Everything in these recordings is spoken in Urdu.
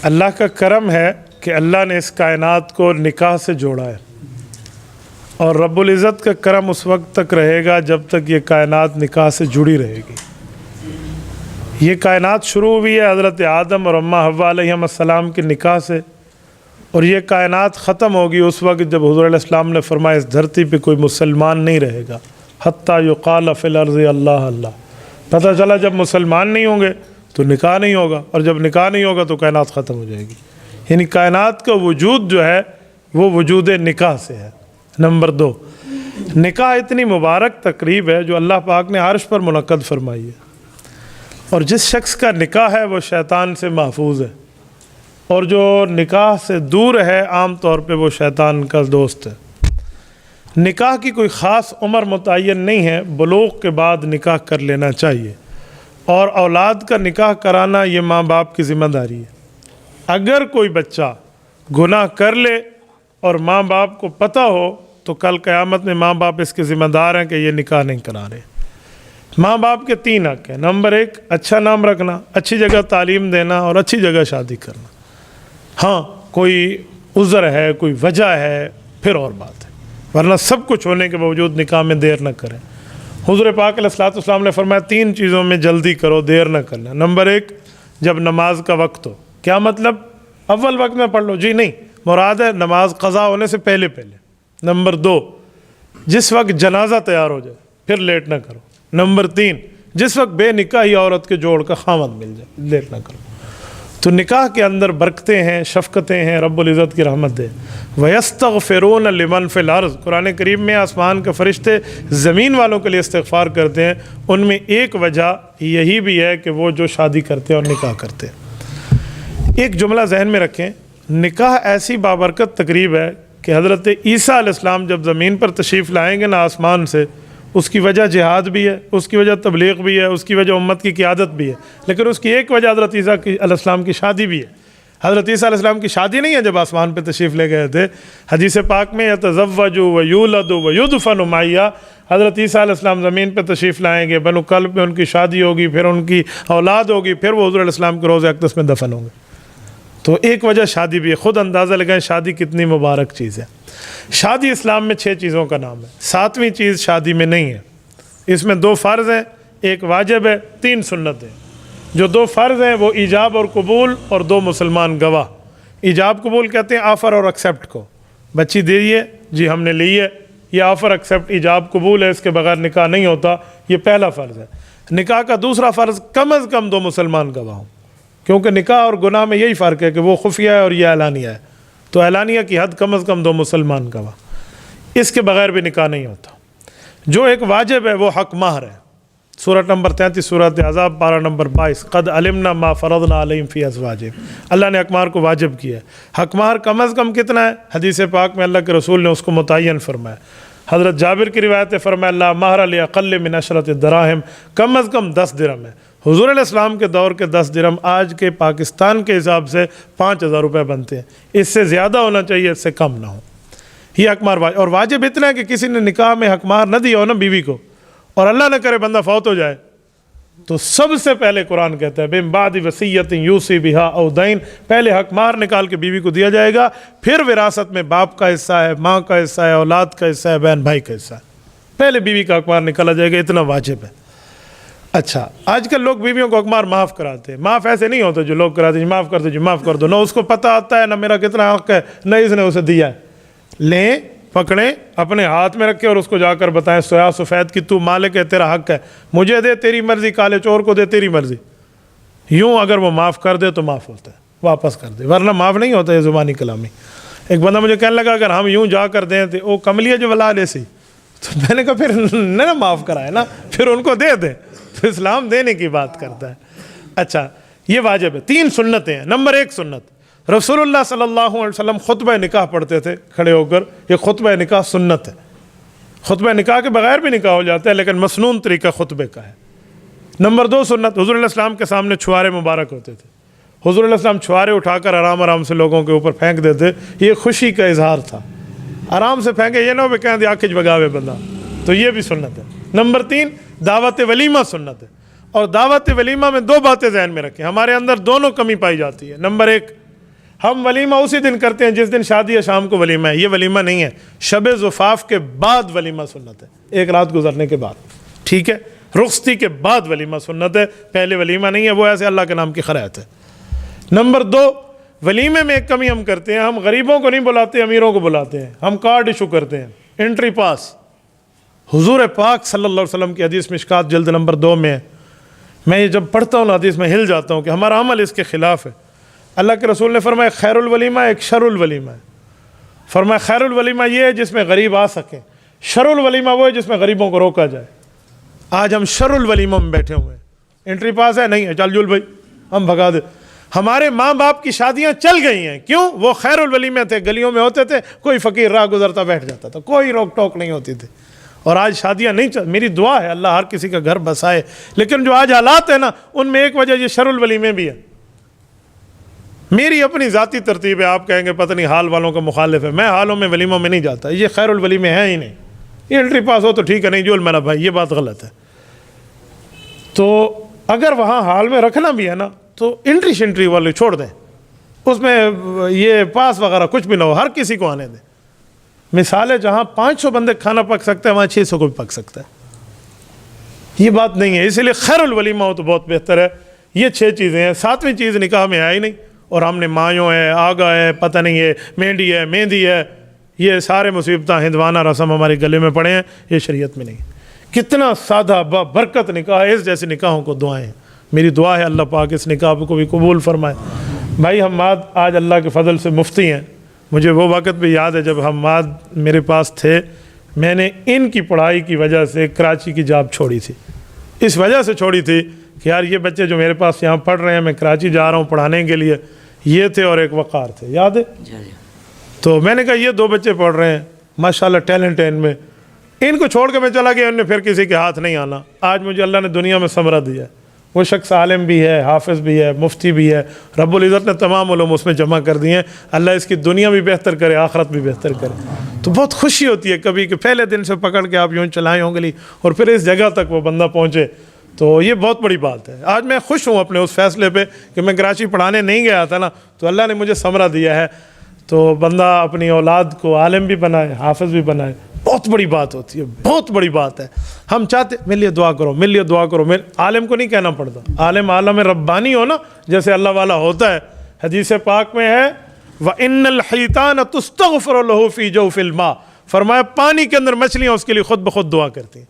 اللہ کا کرم ہے کہ اللہ نے اس کائنات کو نکاح سے جوڑا ہے، اور رب العزت کا کرم اس وقت تک رہے گا جب تک یہ کائنات نکاح سے جڑی رہے گی۔ یہ کائنات شروع ہوئی ہے حضرت آدم اور اماں حوا علیہ السلام کے نکاح سے، اور یہ کائنات ختم ہوگی اس وقت جب حضور علیہ السلام نے فرمایا اس دھرتی پہ کوئی مسلمان نہیں رہے گا، حتیٰ یقال فی الارض اللہ اللہ۔ پتہ چلا جب مسلمان نہیں ہوں گے تو نکاح نہیں ہوگا، اور جب نکاح نہیں ہوگا تو کائنات ختم ہو جائے گی۔ یعنی کائنات کا وجود جو ہے وہ وجود نکاح سے ہے۔ نمبر 2، نکاح اتنی مبارک تقریب ہے جو اللہ پاک نے عرش پر منعقد فرمائی ہے، اور جس شخص کا نکاح ہے وہ شیطان سے محفوظ ہے، اور جو نکاح سے دور ہے عام طور پہ وہ شیطان کا دوست ہے۔ نکاح کی کوئی خاص عمر متعین نہیں ہے، بلوغ کے بعد نکاح کر لینا چاہیے، اور اولاد کا نکاح کرانا یہ ماں باپ کی ذمہ داری ہے۔ اگر کوئی بچہ گناہ کر لے اور ماں باپ کو پتہ ہو تو کل قیامت میں ماں باپ اس کے ذمہ دار ہیں کہ یہ نکاح نہیں کرا رہے۔ ماں باپ کے 3 حق ہیں۔ نمبر 1، اچھا نام رکھنا، اچھی جگہ تعلیم دینا، اور اچھی جگہ شادی کرنا۔ ہاں کوئی عذر ہے، کوئی وجہ ہے، پھر اور بات ہے، ورنہ سب کچھ ہونے کے باوجود نکاح میں دیر نہ کریں۔ حضور پاک علیہ الصلوۃ والسلام نے فرمایا 3 چیزوں میں جلدی کرو، دیر نہ کرنا۔ نمبر 1، جب نماز کا وقت ہو۔ کیا مطلب؟ اول وقت میں پڑھ لو؟ جی نہیں، مراد ہے نماز قضا ہونے سے پہلے پہلے۔ نمبر 2، جس وقت جنازہ تیار ہو جائے، پھر لیٹ نہ کرو۔ نمبر 3، جس وقت بے نکاحی عورت کے جوڑ کا خاوند مل جائے، لیٹ نہ کرو۔ تو نکاح کے اندر برکتیں ہیں، شفقتیں ہیں، رب العزت کی رحمت دے۔ وَيَسْتَغْفِرُونَ لِمَنْ فِي الْأَرْضِ، قرآن کریم میں آسمان کے فرشتے زمین والوں کے لیے استغفار کرتے ہیں۔ ان میں ایک وجہ یہی بھی ہے کہ وہ جو شادی کرتے ہیں اور نکاح کرتے ہیں۔ ایک جملہ ذہن میں رکھیں، نکاح ایسی بابرکت تقریب ہے کہ حضرت عیسیٰ علیہ السلام جب زمین پر تشریف لائیں گے نا آسمان سے، اس کی وجہ جہاد بھی ہے، اس کی وجہ تبلیغ بھی ہے، اس کی وجہ امت کی قیادت بھی ہے، لیکن اس کی ایک وجہ حضرت عیسیٰ علیہ السلام کی شادی بھی ہے۔ حضرت عیسیٰ علیہ السلام کی شادی نہیں ہے جب آسمان پہ تشریف لے گئے تھے، حدیث پاک میں یتزوج ویولد ویدفن معیہ، حضرت عیسیٰ علیہ السلام زمین پہ تشریف لائیں گے، بنو کلب میں ان کی شادی ہوگی، پھر ان کی اولاد ہوگی، پھر وہ حضور علیہ السلام کے روضہ اقدس میں دفن ہوں گے۔ تو ایک وجہ شادی بھی ہے۔ خود اندازہ لگائیں شادی کتنی مبارک چیز ہے۔ شادی اسلام میں 6 چیزوں کا نام ہے، 7ویں چیز شادی میں نہیں ہے۔ اس میں 2 فرض ہیں، 1 واجب ہے، 3 سنت ہیں۔ جو 2 فرض ہیں وہ ایجاب اور قبول، اور 2 مسلمان گواہ۔ ایجاب قبول کہتے ہیں آفر اور ایکسیپٹ کو، بچی دیجیے جی ہم نے لی ہے، یہ آفر ایکسیپٹ ایجاب قبول ہے، اس کے بغیر نکاح نہیں ہوتا، یہ پہلا فرض ہے۔ نکاح کا دوسرا فرض کم از کم 2 مسلمان گواہ ہوں، کیونکہ نکاح اور گناہ میں یہی فرق ہے کہ وہ خفیہ ہے اور یہ اعلانیہ ہے، تو اعلانیہ کی حد کم از کم 2 مسلمان گواہ، اس کے بغیر بھی نکاح نہیں ہوتا۔ جو ایک واجب ہے وہ حق مہر ہے۔ سورۃ نمبر 33 سورۃ احزاب پارہ نمبر 22، قد علمنا ما فرضنا علیہم فی ازواجہم، اللہ نے حق مہر کو واجب کیا ہے۔ حق مہر کم از کم کتنا ہے؟ حدیث پاک میں اللہ کے رسول نے اس کو متعین فرمایا۔ حضرت جابر کی روایت فرمایا لا مہر لاقل من 10 دراہم، کم از کم 10 درہم ہے۔ حضور علیہ السلام کے دور کے 10 درہم آج کے پاکستان کے حساب سے 5000 روپے بنتے ہیں۔ اس سے زیادہ ہونا چاہیے، اس سے کم نہ ہو۔ یہ حق مہر واجب، اور واجب اتنا ہے کہ کسی نے نکاح میں حق مہر نہ دیا ہو نا بیوی کو، اور اللہ نہ کرے بندہ فوت ہو جائے، تو سب سے پہلے قرآن کہتا ہے من بعد وصیۃ یوصی بہا او دین، پہلے حق مہر نکال کے بیوی کو دیا جائے گا، پھر وراثت میں باپ کا حصہ ہے، ماں کا حصہ ہے، اولاد کا حصہ ہے، بہن بھائی کا حصہ ہے، پہلے بیوی کا حق مہر نکالا جائے گا، اتنا واجب ہے۔ اچھا، آج کل لوگ بیویوں کو حق مہر معاف کراتے ہیں۔ معاف ایسے نہیں ہوتا جو لوگ کراتے ہیں معاف کر دو جی معاف کر دو، نہ اس کو پتہ آتا ہے نہ میرا کتنا حق ہے، نہ اس نے اسے دیا ہے۔ لیں، پکڑیں، اپنے ہاتھ میں رکھیں اور اس کو جا کر بتائیں سویا سفید کی تو مالک ہے، تیرا حق ہے، مجھے دے تیری مرضی، کالے چور کو دے تیری مرضی۔ یوں اگر وہ معاف کر دے تو معاف ہوتا ہے، واپس کر دے، ورنہ معاف نہیں ہوتا۔ یہ زبانی کلامی۔ ایک بندہ مجھے کہنے لگا اگر ہم یوں جا کر دیں تو وہ کملیہ جو ولا لے سی، تو میں نے کہا پھر نہ معاف کرائے نا، پھر ان کو دے دیں، تو اسلام دینے کی بات کرتا ہے۔ اچھا، یہ واجب ہے۔ 3 سنتیں ہیں۔ نمبر 1 سنت، رسول اللہ صلی اللہ علیہ وسلم خطبہ نکاح پڑھتے تھے کھڑے ہو کر، یہ خطبہ نکاح سنت ہے۔ خطبہ نکاح کے بغیر بھی نکاح ہو جاتا ہے، لیکن مسنون طریقہ خطبے کا ہے۔ نمبر 2 سنت، حضور علیہ السلام کے سامنے چھوارے مبارک ہوتے تھے۔ حضور علیہ السلام چھوارے اٹھا کر آرام آرام سے لوگوں کے اوپر پھینک دیتے، یہ خوشی کا اظہار تھا۔ آرام سے پھینکے، یہ نہ ہو کہ کہیں دے آنکھیں بگاوے بندہ، تو یہ بھی سنت ہے۔ نمبر 3 دعوت ولیمہ سنت ہے، اور دعوت ولیمہ میں 2 باتیں ذہن میں رکھیں، ہمارے اندر دونوں کمی پائی جاتی ہے۔ نمبر 1 ہم ولیمہ اسی دن کرتے ہیں جس دن شادی ہے، شام کو ولیمہ ہے. یہ ولیمہ نہیں ہے، شب زفاف کے بعد ولیمہ سنت ہے، ایک رات گزرنے کے بعد. ٹھیک ہے، رخصتی کے بعد ولیمہ سنت ہے، پہلے ولیمہ نہیں ہے، وہ ایسے اللہ کے نام کی خیرات ہے. نمبر 2، ولیمے میں ایک کمی ہم کرتے ہیں، ہم غریبوں کو نہیں بلاتے، امیروں کو بلاتے ہیں. ہم کارڈ ایشو کرتے ہیں، انٹری پاس. حضور پاک صلی اللہ علیہ وسلم کی حدیث مشکات جلد نمبر 2 میں ہے. میں یہ جب پڑھتا ہوں حدیث میں ہل جاتا ہوں کہ ہمارا عمل اس کے خلاف ہے. اللہ کے رسول نے فرمایا خیر الولیمہ ایک شر الولیمہ ہے. فرمایا خیر الولیمہ یہ ہے جس میں غریب آ سکیں، شر الولیمہ وہ ہے جس میں غریبوں کو روکا جائے. آج ہم شر الولیمہ میں بیٹھے ہوئے ہیں. انٹری پاس ہے نہیں ہے، چل جول بھائی ہم بھگا دے. ہمارے ماں باپ کی شادیاں چل گئی ہیں، کیوں؟ وہ خیر الولیمہ تھے، گلیوں میں ہوتے تھے، کوئی فقیر راہ گزرتا بیٹھ جاتا تھا، کوئی روک ٹوک نہیں ہوتی تھی. اور آج شادیاں نہیں میری دعا ہے اللہ ہر کسی کا گھر بسائے، لیکن جو آج حالات ہیں نا ان میں ایک وجہ یہ شر الولیمے بھی ہے. میری اپنی ذاتی ترتیب ہے، آپ کہیں گے پتہ نہیں حال والوں کا مخالف ہے، میں حالوں میں ولیموں میں نہیں جاتا. یہ خیر الولیمے ہیں ہی نہیں. یہ انٹری پاس ہو تو ٹھیک ہے، نہیں جول میرا بھائی، یہ بات غلط ہے. تو اگر وہاں حال میں رکھنا بھی ہے نا تو انٹری شنٹری والے چھوڑ دیں، اس میں یہ پاس وغیرہ کچھ بھی نہ ہو، ہر کسی کو آنے دیں. مثال ہے جہاں 500 بندے کھانا پک سکتے ہیں وہاں 600 کو بھی پک سکتا ہے. یہ بات نہیں ہے، اسی لیے خیر الولیمہ ہو تو بہت بہتر ہے. یہ 6 چیزیں ہیں. 7ویں چیز نکاح میں آئی نہیں، اور ہم نے مایوں ہے، آگا ہے، پتہ نہیں ہے، مہندی ہے، مہندی ہے، یہ سارے مصیبتیں ہندوانہ رسم ہمارے گلے میں پڑے ہیں، یہ شریعت میں نہیں. کتنا سادہ برکت نکاح ہے. اس جیسے نکاحوں کو دعائیں ہیں. میری دعا ہے اللہ پاک اس نکاح کو بھی قبول فرمائے. بھائی حماد آج اللہ کے فضل سے مفتی ہیں. مجھے وہ وقت بھی یاد ہے جب حماد میرے پاس تھے، میں نے ان کی پڑھائی کی وجہ سے کراچی کی جاب چھوڑی تھی. اس وجہ سے چھوڑی تھی کہ یار یہ بچے جو میرے پاس یہاں پڑھ رہے ہیں، میں کراچی جا رہا ہوں پڑھانے کے لیے. یہ تھے اور ایک وقار تھے، یاد ہے؟ تو میں نے کہا یہ 2 بچے پڑھ رہے ہیں، ماشاءاللہ ٹیلنٹ ہے ان میں، ان کو چھوڑ کے میں چلا گیا، ان نے پھر کسی کے ہاتھ نہیں آنا. آج مجھے اللہ نے دنیا میں ثمرہ دیا ہے. وہ شخص عالم بھی ہے، حافظ بھی ہے، مفتی بھی ہے. رب العزت نے تمام علوم اس میں جمع کر دیے ہیں. اللہ اس کی دنیا بھی بہتر کرے، آخرت بھی بہتر کرے. تو بہت خوشی ہوتی ہے کبھی کہ پہلے دن سے پکڑ کے آپ یوں چلائے ہوں گے اور پھر اس جگہ تک وہ بندہ پہنچے. تو یہ بہت بڑی بات ہے. آج میں خوش ہوں اپنے اس فیصلے پہ کہ میں کراچی پڑھانے نہیں گیا تھا نا، تو اللہ نے مجھے ثمرہ دیا ہے. تو بندہ اپنی اولاد کو عالم بھی بنائے، حافظ بھی بنائے، بہت بڑی بات ہوتی ہے، بہت بڑی بات ہے. ہم چاہتے میرے لیے دعا کرو، میرے لیے دعا کرو. عالم کو نہیں کہنا پڑتا، عالم عالم ربانی ہو نا، جیسے اللہ والا ہوتا ہے. حدیث پاک میں ہے وَإِنَّ الْحِيتَانَ تُسْتَغْفِرُ لَهُ فِي جَوْفِ الْمَاءِ، فرمایا پانی کے اندر مچھلیاں اس کے لیے خود بخود دعا کرتی ہیں.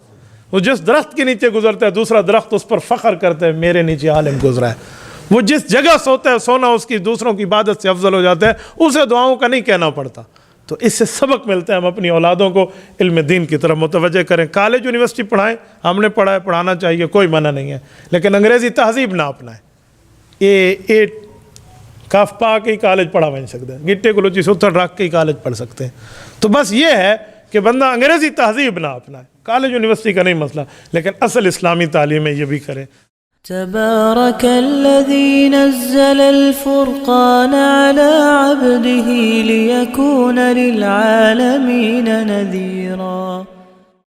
وہ جس درخت کے نیچے گزرتا ہے دوسرا درخت اس پر فخر کرتا ہے میرے نیچے عالم گزرا ہے. وہ جس جگہ سوتا ہے سونا اس کی دوسروں کی عبادت سے افضل ہو جاتا ہے. اسے دعاؤں کا نہیں کہنا پڑتا. تو اس سے سبق ملتا ہے. ہم اپنی اولادوں کو علم دین کی طرف متوجہ کریں. کالج یونیورسٹی پڑھائیں، ہم نے پڑھا ہے، پڑھانا چاہیے، کوئی منع نہیں ہے، لیکن انگریزی تہذیب نہ اپنائیں. یہ کاف پا کے ہی کالج پڑھا نہیں سکتے، گٹے کلوچی ستر رکھ کے ہی کالج پڑھ سکتے ہیں. تو بس یہ ہے کہ بندہ انگریزی تہذیب نہ اپنائے. کالج یونیورسٹی کا نہیں مسئلہ، لیکن اصل اسلامی تعلیم ہے، یہ بھی کریں. تبارك الذي نزل الفرقان على عبده ليكون للعالمين نذيرا.